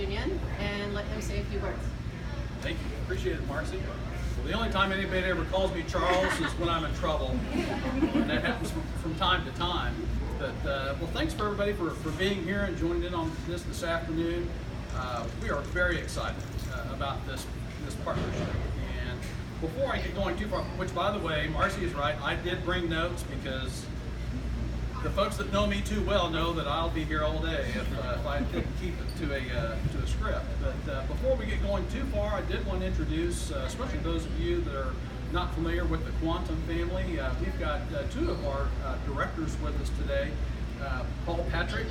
union and let him say a few words. Thank you. Appreciate it, Marcy. Well, the only time anybody ever calls me Charles is when I'm in trouble, and that happens from time to time. But well, thanks for everybody for being here and joining in on this afternoon. We are very excited about this partnership. And before I get going too far, which by the way, Marcy is right, I did bring notes because the folks that know me too well know that I'll be here all day if I didn't keep it to a script. But before we get going too far, I did want to introduce, especially those of you that are not familiar with the Quantum family. We've got two of our directors with us today. Paul Patrick,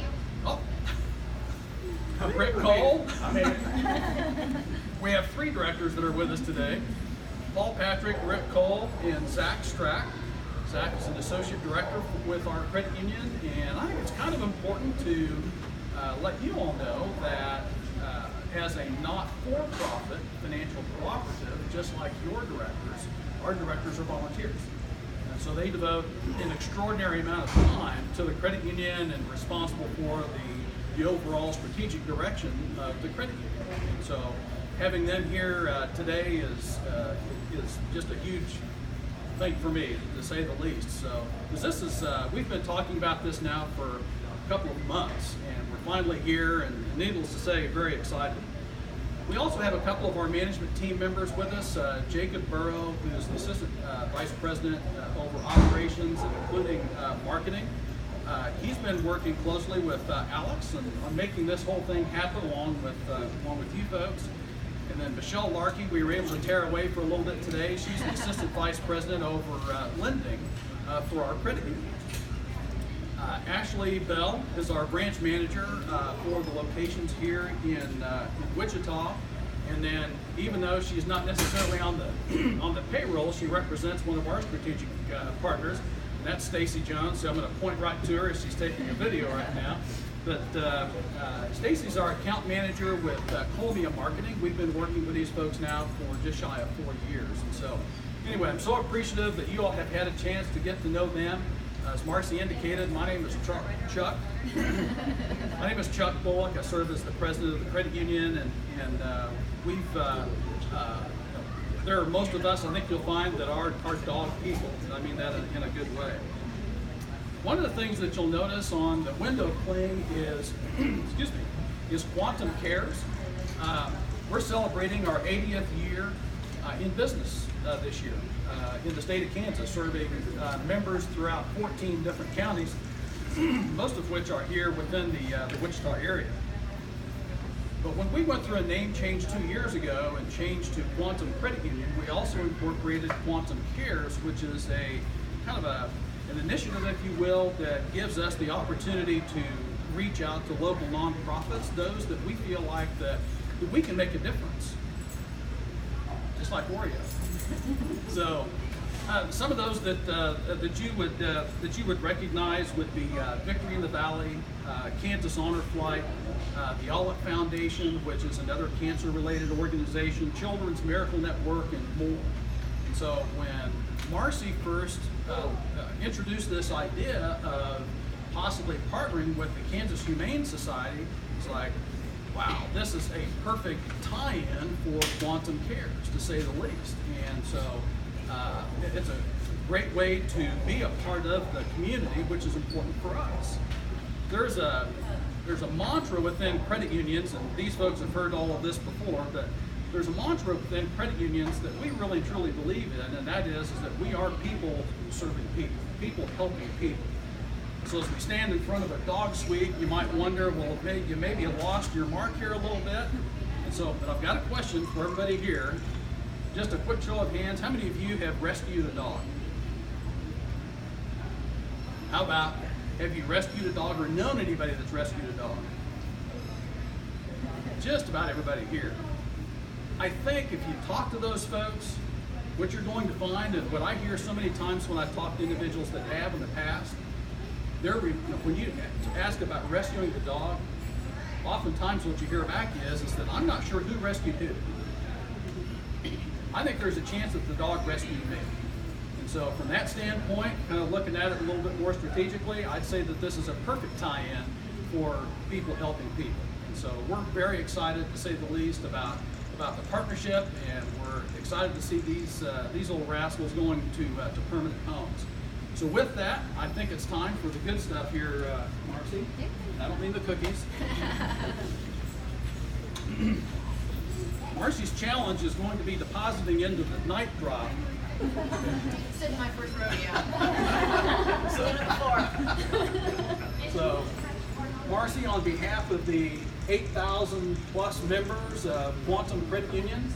Rick Cole. We have three directors that are with us today. Paul Patrick, Rick Cole, and Zach Strack. Zach is an associate director with our credit union, and I think it's kind of important to let you all know that as a not-for-profit financial cooperative, just like your directors, our directors are volunteers. And so they devote an extraordinary amount of time to the credit union and responsible for the overall strategic direction of the credit union. And so having them here today is just a huge thing for me, to say the least. So, because we've been talking about this now for a couple of months, and we're finally here, and needless to say, very excited. We also have a couple of our management team members with us. Jacob Burrow, who is the Assistant Vice President over Operations and including Marketing. He's been working closely with Alex on making this whole thing happen along with you folks. And then Michelle Larkey, we were able to tear away for a little bit today. She's the Assistant Vice President over Lending for our credit union. Ashley Bell is our branch manager for the locations here in Wichita. And then, even though she's not necessarily on the payroll, she represents one of our strategic partners, and that's Stacy Jones. So I'm going to point right to her as she's taking a video right now. But Stacy's our account manager with Colmia Marketing. We've been working with these folks now for just shy of 4 years. And so, anyway, I'm so appreciative that you all have had a chance to get to know them. As Marcy indicated, my name is Chuck. My name is Chuck Bullock. I serve as the president of the credit union, and there are most of us, I think you'll find, that are dog people. And I mean that in a good way. One of the things that you'll notice on the window cling is, is Quantum Cares. We're celebrating our 80th year in business this year in the state of Kansas, serving members throughout 14 different counties, most of which are here within the Wichita area. But when we went through a name change 2 years ago and changed to Quantum Credit Union, we also incorporated Quantum Cares, which is a kind of an initiative, if you will, that gives us the opportunity to reach out to local nonprofits, those that we feel like that we can make a difference, just like Oreo. So some of those that you would recognize would be Victory in the Valley, Kansas Honor Flight, the Olive Foundation, which is another cancer-related organization, Children's Miracle Network, and more. And so when Marcy first introduced this idea of possibly partnering with the Kansas Humane Society, it's like, wow, this is a perfect tie-in for Quantum Cares, to say the least. And so it's a great way to be a part of the community, which is important for us. There's a mantra within credit unions, and these folks have heard all of this before, but there's a mantra within credit unions that we really truly believe in, and that is that we are people serving people, people helping people. So as we stand in front of a dog suite, you might wonder, well, you maybe have lost your mark here a little bit. And so, but I've got a question for everybody here. Just a quick show of hands. How many of you have rescued a dog? How about, have you rescued a dog or known anybody that's rescued a dog? Just about everybody here. I think if you talk to those folks, what you're going to find, and what I hear so many times when I talk to individuals that have in the past, when you ask about rescuing the dog, oftentimes what you hear back is that I'm not sure who rescued who. I think there's a chance that the dog rescued me. And so from that standpoint, kind of looking at it a little bit more strategically, I'd say that this is a perfect tie-in for people helping people. And so we're very excited, to say the least, about the partnership, and we're excited to see these little rascals going to permanent homes. So with that, I think it's time for the good stuff here, Marcy. I don't mean the cookies. Marcy's challenge is going to be depositing into the night drop. This is my first rodeo. So, Marcy, on behalf of the 8,000 plus members of Quantum Credit Union,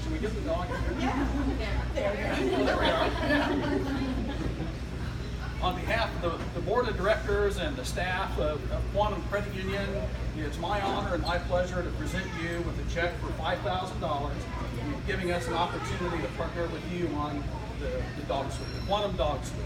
should we get the dog in here? Yeah. There we go. There we are. On behalf of the board of directors and the staff of Quantum Credit Union, it's my honor and my pleasure to present you with a check for $5,000, giving us an opportunity to partner with you on the dog suite, the Quantum Dog Suite.